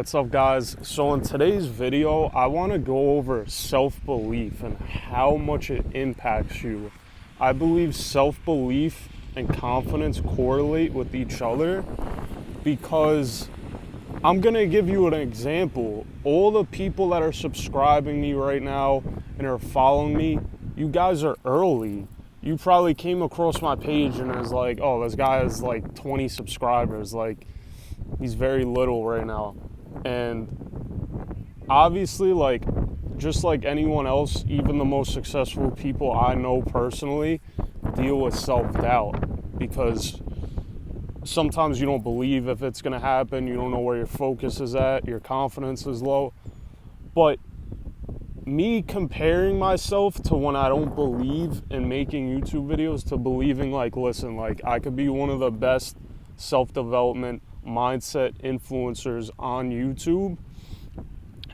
What's up, guys? So in today's video, I want to go over self-belief and how much it impacts you. I believe self-belief and confidence correlate with each other because I'm going to give you an example. All the people that are subscribing me right now and are following me, you guys are early. You probably came across my page and was like, oh, this guy has like 20 subscribers. Like, he's very little right now. And obviously, like, just like anyone else, even the most successful people I know personally deal with self-doubt because sometimes you don't believe if it's going to happen. You don't know where your focus is at. Your confidence is low. But me comparing myself to when I don't believe in making YouTube videos to believing, like, listen, like, I could be one of the best self-development mindset influencers on YouTube.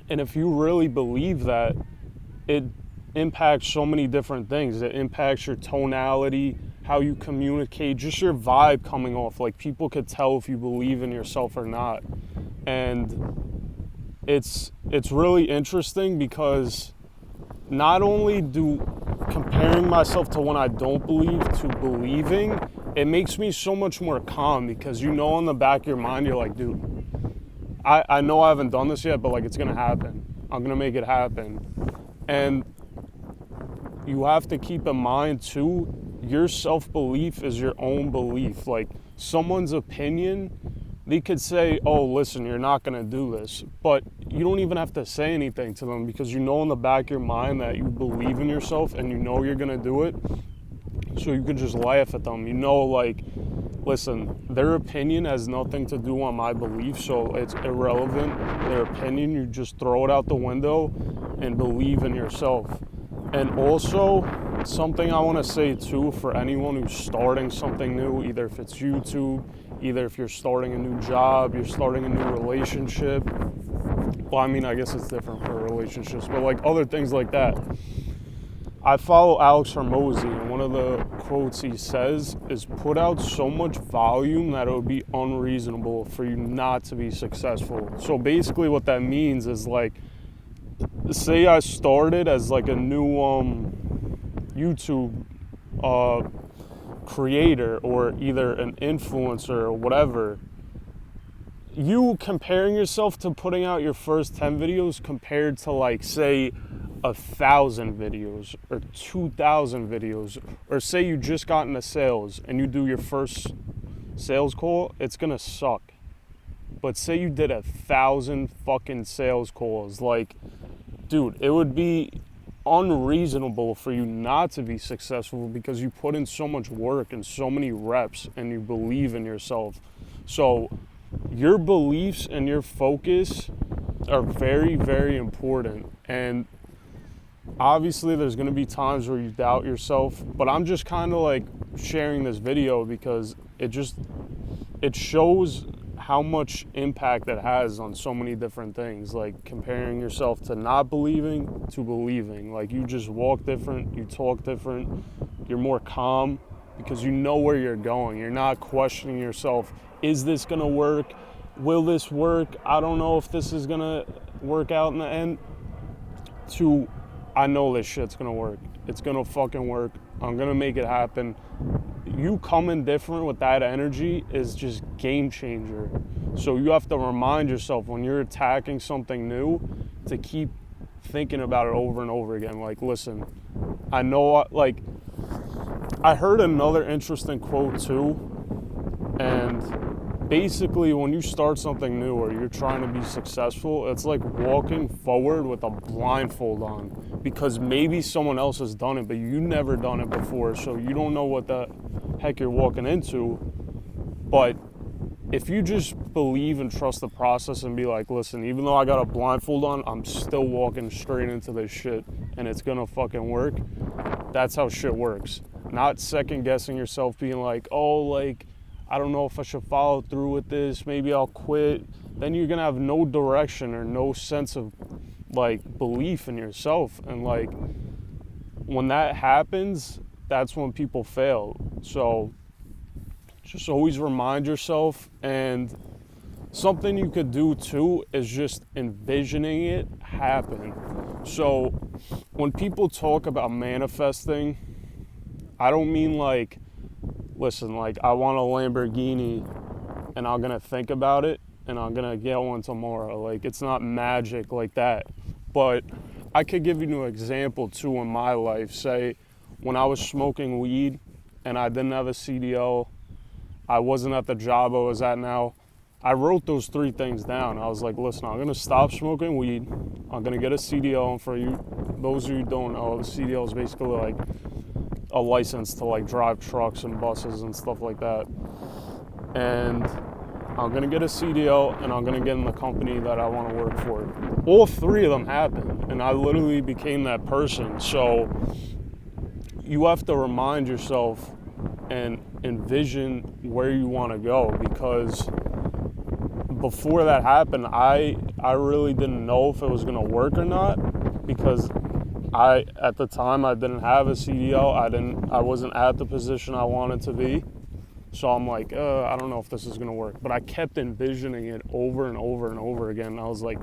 And if you really believe that, it impacts so many different things. It impacts your tonality, how you communicate, just your vibe coming off. Like, people could tell if you believe in yourself or not. And it's really interesting because not only do comparing myself to when I don't believe to believing, it makes me so much more calm because you know in the back of your mind, you're like, dude, I know I haven't done this yet, but like, it's gonna happen. I'm gonna make it happen. And you have to keep in mind too, your self-belief is your own belief. Like, someone's opinion, they could say, oh, listen, you're not gonna do this, but you don't even have to say anything to them because you know in the back of your mind that you believe in yourself and you know you're gonna do it. So you could just laugh at them. You know, like, listen, their opinion has nothing to do on my belief, so it's irrelevant. Their opinion, you just throw it out the window and believe in yourself. And also, something I want to say too for anyone who's starting something new, either if it's YouTube, either if you're starting a new job, you're starting a new relationship. Well, I mean, I guess it's different for relationships, but like other things like that. I follow Alex Hormozi, and one of the quotes he says is, put out so much volume that it would be unreasonable for you not to be successful. So basically what that means is, like, say I started as like a new YouTube creator or either an influencer or whatever. You comparing yourself to putting out your first 10 videos compared to, like, say 1,000 videos or 2,000 videos, or say you just got into sales and you do your first sales call, it's gonna suck. But say you did 1,000 fucking sales calls, like, dude, it would be unreasonable for you not to be successful because you put in so much work and so many reps and you believe in yourself. So your beliefs and your focus are very, very important. And obviously there's going to be times where you doubt yourself, but I'm just kind of like sharing this video because it shows how much impact it has on so many different things, like comparing yourself to not believing to believing. Like, you just walk different, you talk different, you're more calm because you know where you're going. You're not questioning yourself, is this going to work? Will this work? I don't know if this is going to work out in the end. To, I know this shit's gonna work. It's gonna fucking work. I'm gonna make it happen. You coming different with that energy is just game changer. So you have to remind yourself when you're attacking something new to keep thinking about it over and over again. Like, listen, I know, like, I heard another interesting quote too, and basically when you start something new or you're trying to be successful, it's like walking forward with a blindfold on because maybe someone else has done it, but you never done it before, so you don't know what the heck you're walking into. But if you just believe and trust the process and be like, listen, even though I got a blindfold on, I'm still walking straight into this shit and it's gonna fucking work. That's how shit works. Not second guessing yourself, being like, oh, like, I don't know if I should follow through with this, maybe I'll quit. Then you're gonna have no direction or no sense of, like, belief in yourself. And, like, when that happens, that's when people fail. So just always remind yourself and something you could do too is just envisioning it happen. So when people talk about manifesting, I don't mean like, listen, like I want a Lamborghini and I'm gonna think about it and I'm gonna get one tomorrow. Like, it's not magic like that. But I could give you an example too in my life. Say when I was smoking weed and I didn't have a CDL, I wasn't at the job I was at now, I wrote those 3 things down. I was like, listen, I'm gonna stop smoking weed, I'm gonna get a CDL, and for you, those of you who don't know, the CDL is basically like a license to like drive trucks and buses and stuff like that. And I'm gonna get a CDL and I'm gonna get in the company that I wanna work for. All 3 of them happened, and I literally became that person. So you have to remind yourself and envision where you wanna go, because before that happened, I really didn't know if it was gonna work or not, because at the time I didn't have a CDL. I wasn't at the position I wanted to be. So I'm like, I don't know if this is gonna work. But I kept envisioning it over and over and over again. I was like,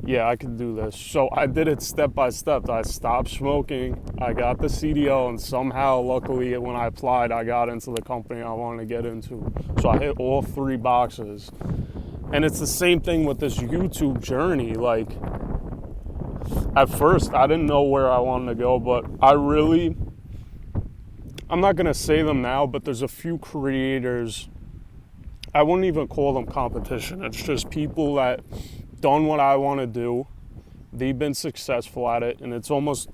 yeah, I can do this. So I did it step by step. I stopped smoking, I got the CDL, and somehow, luckily, when I applied, I got into the company I wanted to get into. So I hit all 3 boxes. And it's the same thing with this YouTube journey. Like, at first, I didn't know where I wanted to go, but I'm not going to say them now, but there's a few creators, I wouldn't even call them competition. It's just people that done what I want to do. They've been successful at it, and it's almost,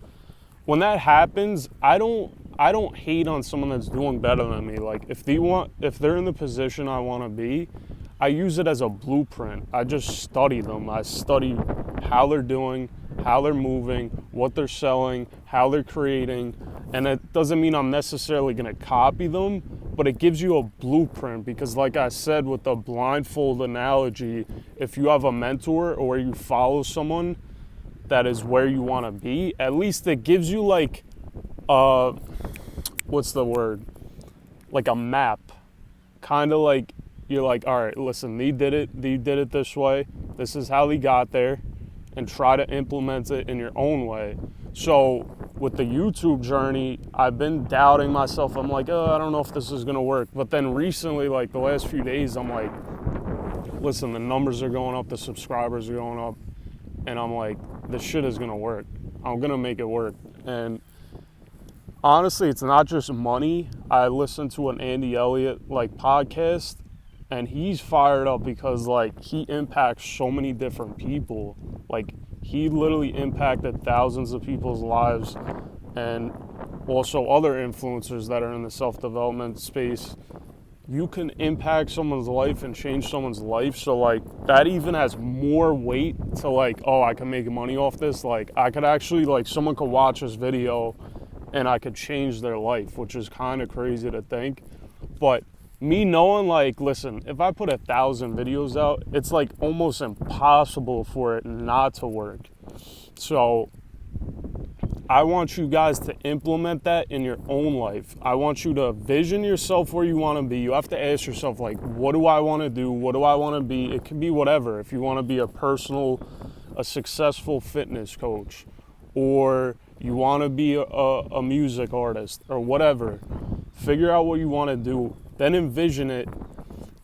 when that happens, I don't hate on someone that's doing better than me. Like, if they're in the position I want to be, I use it as a blueprint. I just study them. I study how they're doing, how they're moving, what they're selling, how they're creating. And it doesn't mean I'm necessarily going to copy them, but it gives you a blueprint, because like I said with the blindfold analogy, if you have a mentor or you follow someone that is where you want to be, at least it gives you like, what's the word? Like a map. Kind of like, you're like, all right, listen, they did it this way. This is how they got there, and try to implement it in your own way. So with the YouTube journey, I've been doubting myself. I'm like, I don't know if this is gonna work. But then recently, like the last few days, I'm like, listen, the numbers are going up, the subscribers are going up, and I'm like, this shit is gonna work. I'm gonna make it work. And honestly, it's not just money. I listened to an Andy Elliott podcast, and he's fired up because like he impacts so many different people. Like, he literally impacted thousands of people's lives, and also other influencers that are in the self-development space. You can impact someone's life and change someone's life. So like that even has more weight to like, oh, I can make money off this. Like, I could actually, like, someone could watch this video and I could change their life, which is kind of crazy to think. But me knowing, like, listen, if I put 1,000 videos out, it's like almost impossible for it not to work. So I want you guys to implement that in your own life. I want you to vision yourself where you want to be. You have to ask yourself, like, what do I want to do? What do I want to be? It could be whatever. If you want to be a successful fitness coach, or you want to be a music artist, or whatever, figure out what you want to do, then envision it,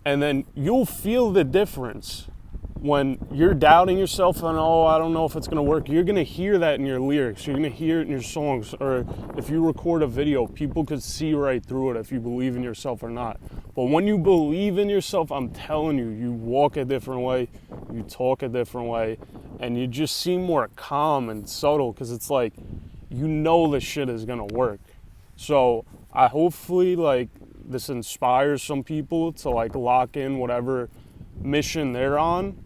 and then you'll feel the difference. When you're doubting yourself and, oh, I don't know if it's going to work, you're going to hear that in your lyrics. You're going to hear it in your songs. Or if you record a video, people could see right through it if you believe in yourself or not. But when you believe in yourself, I'm telling you, you walk a different way, you talk a different way, and you just seem more calm and subtle, because it's like, you know this shit is going to work. So I hopefully, like, this inspires some people to, like, lock in whatever mission they're on,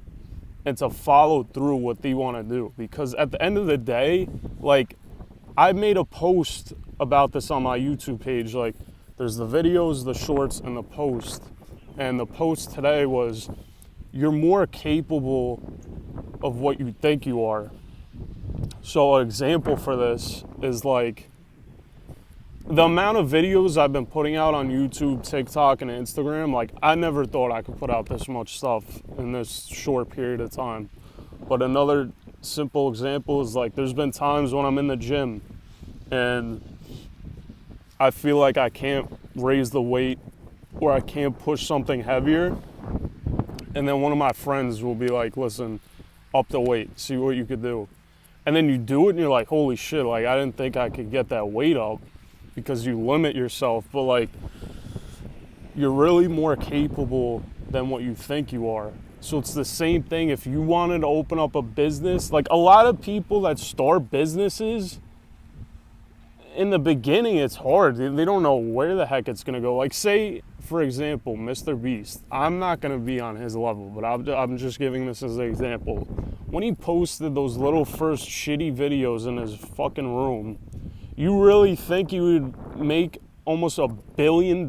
and to follow through what they want to do. Because at the end of the day, like, I made a post about this on my YouTube page. Like, there's the videos, the shorts, and the post. And the post today was, you're more capable of what you think you are. So an example for this is, like, the amount of videos I've been putting out on YouTube, TikTok, and Instagram, like, I never thought I could put out this much stuff in this short period of time. But another simple example is, like, there's been times when I'm in the gym and I feel like I can't raise the weight or I can't push something heavier. And then one of my friends will be like, listen, up the weight, see what you could do. And then you do it and you're like, holy shit, like, I didn't think I could get that weight up, because you limit yourself. But, like, you're really more capable than what you think you are. So it's the same thing if you wanted to open up a business. Like, a lot of people that start businesses, in the beginning, it's hard. They don't know where the heck it's going to go. Like, say, for example, Mr. Beast. I'm not going to be on his level, but I'm just giving this as an example. When he posted those little first shitty videos in his fucking room, you really think he would make almost $1 billion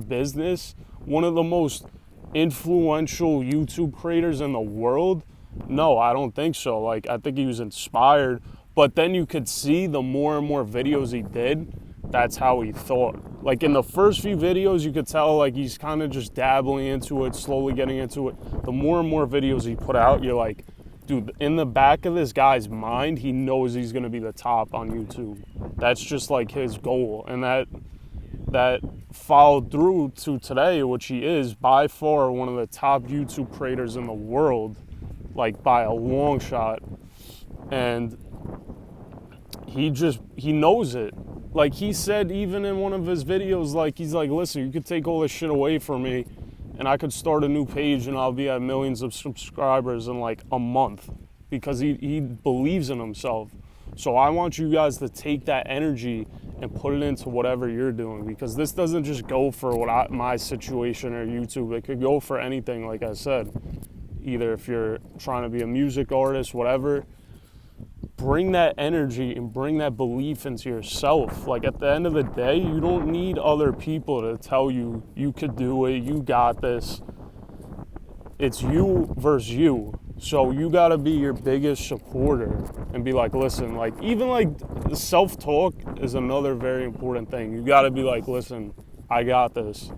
business, one of the most influential YouTube creators in the world? No, I don't think so. Like, I think he was inspired. But then you could see the more and more videos he did, that's how he thought. Like, in the first few videos, you could tell, like, he's kind of just dabbling into it, slowly getting into it. The more and more videos he put out, you're like, dude, in the back of this guy's mind, he knows he's going to be the top on YouTube. That's just, like, his goal. And that followed through to today, which he is by far one of the top YouTube creators in the world, like, by a long shot. And he knows it. Like, he said even in one of his videos, like, he's like, listen, you could take all this shit away from me and I could start a new page and I'll be at millions of subscribers in, like, a month, because he believes in himself. So I want you guys to take that energy and put it into whatever you're doing, because this doesn't just go for my situation or YouTube. It could go for anything, like I said. Either if you're trying to be a music artist, whatever, bring that energy and bring that belief into yourself. Like, at the end of the day, you don't need other people to tell you you could do it, you got this. It's you versus you. So you got to be your biggest supporter and be like, listen, like, even like self-talk is another very important thing. You got to be like, listen, I got this.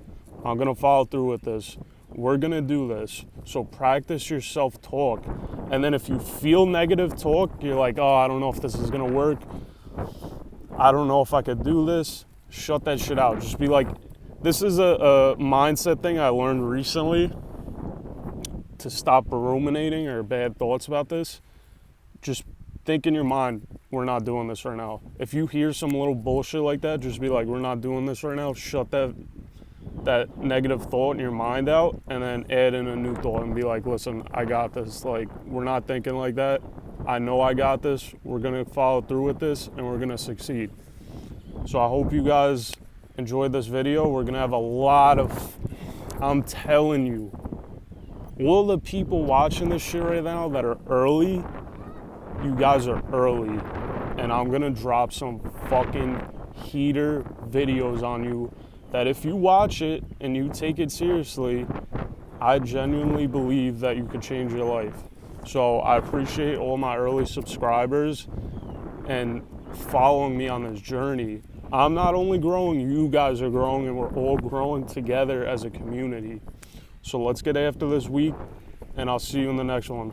I'm going to follow through with this. We're going to do this. So practice your self-talk. And then if you feel negative talk, you're like, oh, I don't know if this is going to work. I don't know if I could do this. Shut that shit out. Just be like, this is a mindset thing I learned recently, to stop ruminating or bad thoughts about this. Just think in your mind, we're not doing this right now. If you hear some little bullshit like that, just be like, we're not doing this right now. Shut that negative thought in your mind out, and then add in a new thought and be like, listen, I got this. Like, we're not thinking like that. I know I got this. We're going to follow through with this, and we're going to succeed. So I hope you guys enjoyed this video. We're going to have a lot of, I'm telling you, all the people watching this shit right now that are early, you guys are early. And I'm going to drop some fucking heater videos on you that if you watch it and you take it seriously, I genuinely believe that you could change your life. So I appreciate all my early subscribers and following me on this journey. I'm not only growing, you guys are growing, and we're all growing together as a community. So let's get after this week, and I'll see you in the next one.